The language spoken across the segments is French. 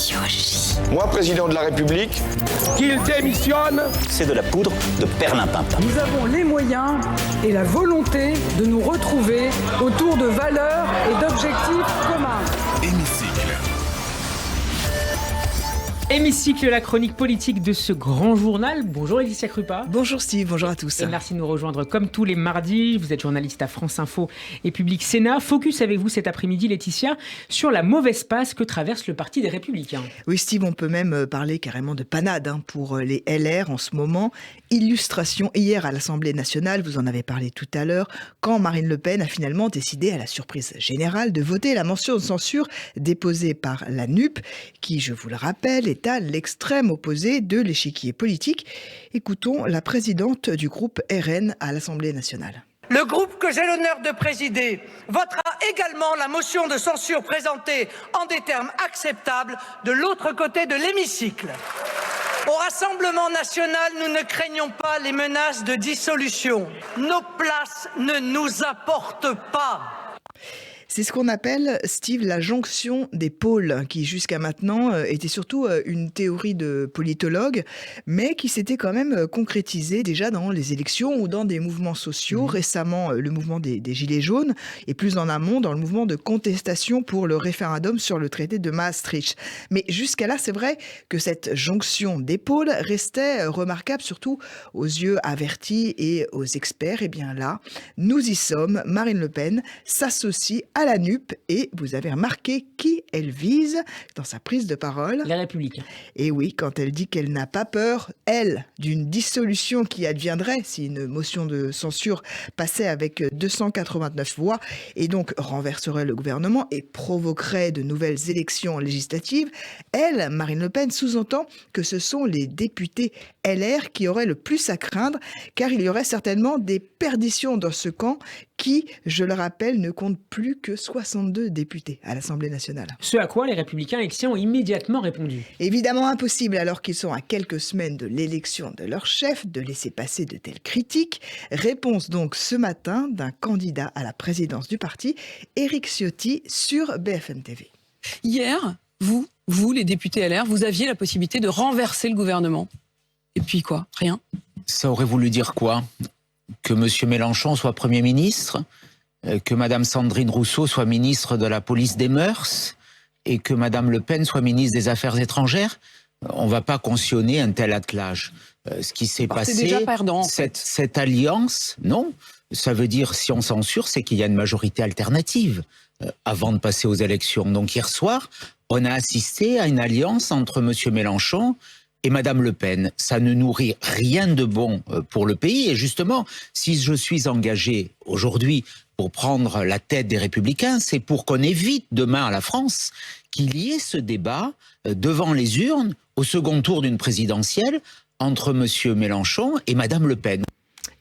sociologie. Moi, président de la République, qu'il démissionne. C'est de la poudre de perlimpinpin. Nous avons les moyens et la volonté de nous retrouver autour de valeurs et d'objectifs communs. Hémicycle, la chronique politique de ce grand journal. Bonjour Laetitia Krupa. Bonjour Steve, bonjour à tous. Et merci de nous rejoindre comme tous les mardis. Vous êtes journaliste à France Info et Public Sénat. Focus avec vous cet après-midi, Laetitia, sur la mauvaise passe que traverse le Parti des Républicains. Oui Steve, on peut même parler carrément de panade pour les LR en ce moment. Illustration hier à l'Assemblée nationale, vous en avez parlé tout à l'heure, quand Marine Le Pen a finalement décidé, à la surprise générale, de voter la motion de censure déposée par la NUP, qui, je vous le rappelle, est à l'extrême opposé de l'échiquier politique. Écoutons la présidente du groupe RN à l'Assemblée nationale. Le groupe que j'ai l'honneur de présider votera également la motion de censure présentée en des termes acceptables de l'autre côté de l'hémicycle. Au Rassemblement national, nous ne craignons pas les menaces de dissolution. Nos places ne nous apportent pas. C'est ce qu'on appelle, Steve, la jonction des pôles, qui jusqu'à maintenant était surtout une théorie de politologue, mais qui s'était quand même concrétisée déjà dans les élections ou dans des mouvements sociaux. Récemment, le mouvement des Gilets jaunes, et plus en amont, dans le mouvement de contestation pour le référendum sur le traité de Maastricht. Mais jusqu'à là, c'est vrai que cette jonction des pôles restait remarquable, surtout aux yeux avertis et aux experts. Et bien là, nous y sommes. Marine Le Pen s'associe à la NUP et vous avez remarqué qui elle vise dans sa prise de parole. Les Républicains. Et oui, quand elle dit qu'elle n'a pas peur, elle, d'une dissolution qui adviendrait si une motion de censure passait avec 289 voix et donc renverserait le gouvernement et provoquerait de nouvelles élections législatives, elle, Marine Le Pen, sous-entend que ce sont les députés LR qui auraient le plus à craindre, car il y aurait certainement des perditions dans ce camp qui, je le rappelle, ne compte plus que 62 députés à l'Assemblée nationale. Ce à quoi les Républicains XC ont immédiatement répondu. Évidemment impossible, alors qu'ils sont à quelques semaines de l'élection de leur chef, de laisser passer de telles critiques. Réponse donc ce matin d'un candidat à la présidence du parti, Éric Ciotti, sur BFM TV. Hier, vous, les députés LR, vous aviez la possibilité de renverser le gouvernement. Et puis quoi? Rien. Ça aurait voulu dire quoi? Que M. Mélenchon soit Premier ministre, que Mme Sandrine Rousseau soit ministre de la police des mœurs et que Mme Le Pen soit ministre des Affaires étrangères? On ne va pas cautionner un tel attelage. Ce qui s'est passé, déjà perdant, en fait. cette alliance, non, ça veut dire, si on censure, c'est qu'il y a une majorité alternative avant de passer aux élections. Donc hier soir, on a assisté à une alliance entre M. Mélenchon et Madame Le Pen. Ça ne nourrit rien de bon pour le pays. Et justement, si je suis engagé aujourd'hui pour prendre la tête des Républicains, c'est pour qu'on évite demain à la France qu'il y ait ce débat devant les urnes au second tour d'une présidentielle entre Monsieur Mélenchon et Madame Le Pen.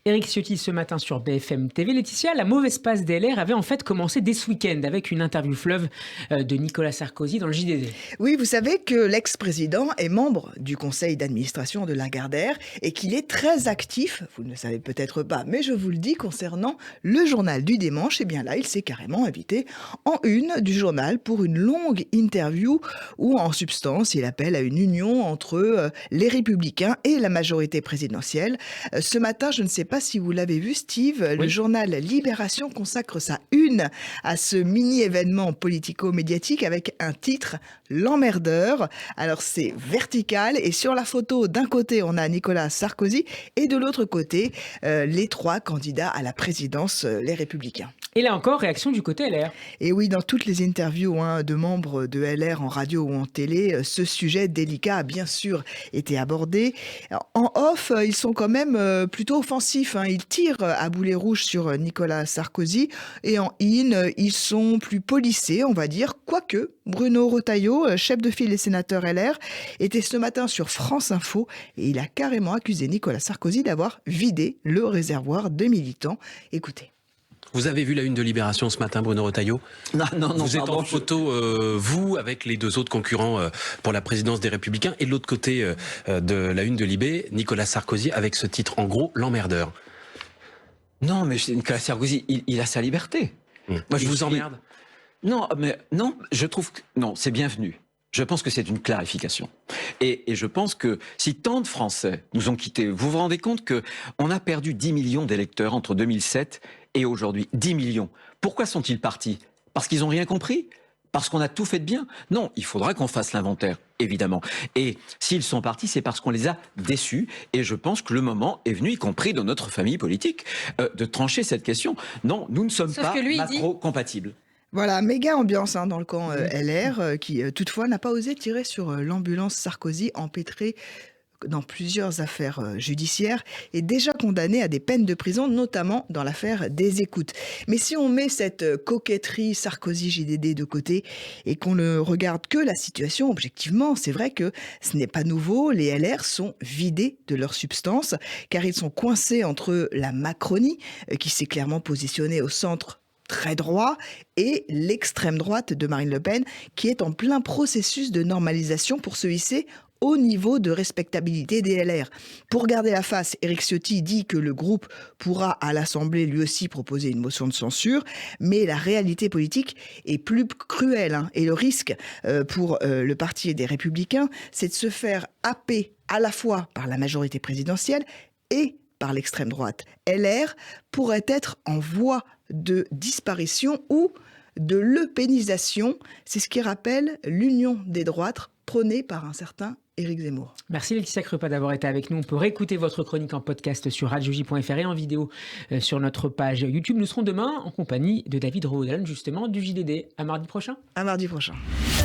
Éric Ciotti ce matin sur BFM TV. Laetitia, la mauvaise passe des LR avait en fait commencé dès ce week-end avec une interview fleuve de Nicolas Sarkozy dans le JDD. Oui, vous savez que l'ex-président est membre du conseil d'administration de Lagardère et qu'il est très actif, vous ne le savez peut-être pas, mais je vous le dis, concernant le journal du dimanche. Et bien là, il s'est carrément invité en une du journal pour une longue interview où en substance, il appelle à une union entre les Républicains et la majorité présidentielle. Ce matin, je ne sais pas si vous l'avez vu, Steve, oui. Le journal Libération consacre sa une à ce mini-événement politico-médiatique avec un titre « L'emmerdeur ». Alors c'est vertical et sur la photo, d'un côté, on a Nicolas Sarkozy et de l'autre côté, les trois candidats à la présidence, les Républicains. Et là encore, réaction du côté LR. Et oui, dans toutes les interviews de membres de LR en radio ou en télé, ce sujet délicat a bien sûr été abordé. En off, ils sont quand même plutôt offensifs. Ils tirent à boulet rouge sur Nicolas Sarkozy. Et en in, ils sont plus polissés, on va dire. Quoique, Bruno Retailleau, chef de file des sénateurs LR, était ce matin sur France Info et il a carrément accusé Nicolas Sarkozy d'avoir vidé le réservoir de militants. Écoutez. Vous avez vu la une de Libération ce matin, Bruno Retailleau? Non. Vous êtes en photo, vous, avec les deux autres concurrents pour la présidence des Républicains. Et de l'autre côté de la une de Libé, Nicolas Sarkozy, avec ce titre, en gros, l'emmerdeur. Non, mais Nicolas Sarkozy, il a sa liberté. Moi, je vous emmerde. Non, mais non, je trouve que non, c'est bienvenu. Je pense que c'est une clarification. Et je pense que si tant de Français nous ont quittés, vous vous rendez compte qu'on a perdu 10 millions d'électeurs entre 2007 et aujourd'hui. 10 millions. Pourquoi sont-ils partis? Parce qu'ils n'ont rien compris? Parce qu'on a tout fait de bien? Non, il faudra qu'on fasse l'inventaire, évidemment. Et s'ils sont partis, c'est parce qu'on les a déçus. Et je pense que le moment est venu, y compris dans notre famille politique, de trancher cette question. Non, nous ne sommes pas macro-compatibles. Voilà, méga ambiance dans le camp LR, qui toutefois n'a pas osé tirer sur l'ambulance Sarkozy, empêtrée dans plusieurs affaires judiciaires et déjà condamné à des peines de prison, notamment dans l'affaire des écoutes. Mais si on met cette coquetterie Sarkozy-JDD de côté et qu'on ne regarde que la situation objectivement, c'est vrai que ce n'est pas nouveau. Les LR sont vidés de leur substance car ils sont coincés entre la Macronie, qui s'est clairement positionnée au centre très droit, et l'extrême droite de Marine Le Pen, qui est en plein processus de normalisation pour se hisser au niveau de respectabilité des LR. Pour garder la face, Éric Ciotti dit que le groupe pourra à l'Assemblée lui aussi proposer une motion de censure, mais la réalité politique est plus cruelle. Et le risque pour le parti des Républicains, c'est de se faire happer à la fois par la majorité présidentielle et par l'extrême droite. LR pourrait être en voie de disparition ou de lepénisation. C'est ce qui rappelle l'union des droites prônée par un certain Éric Zemmour. Merci Laetitia Creux d'avoir été avec nous. On peut réécouter votre chronique en podcast sur radioj.fr et en vidéo sur notre page YouTube. Nous serons demain en compagnie de David Roudel, justement, du JDD. À mardi prochain. À mardi prochain.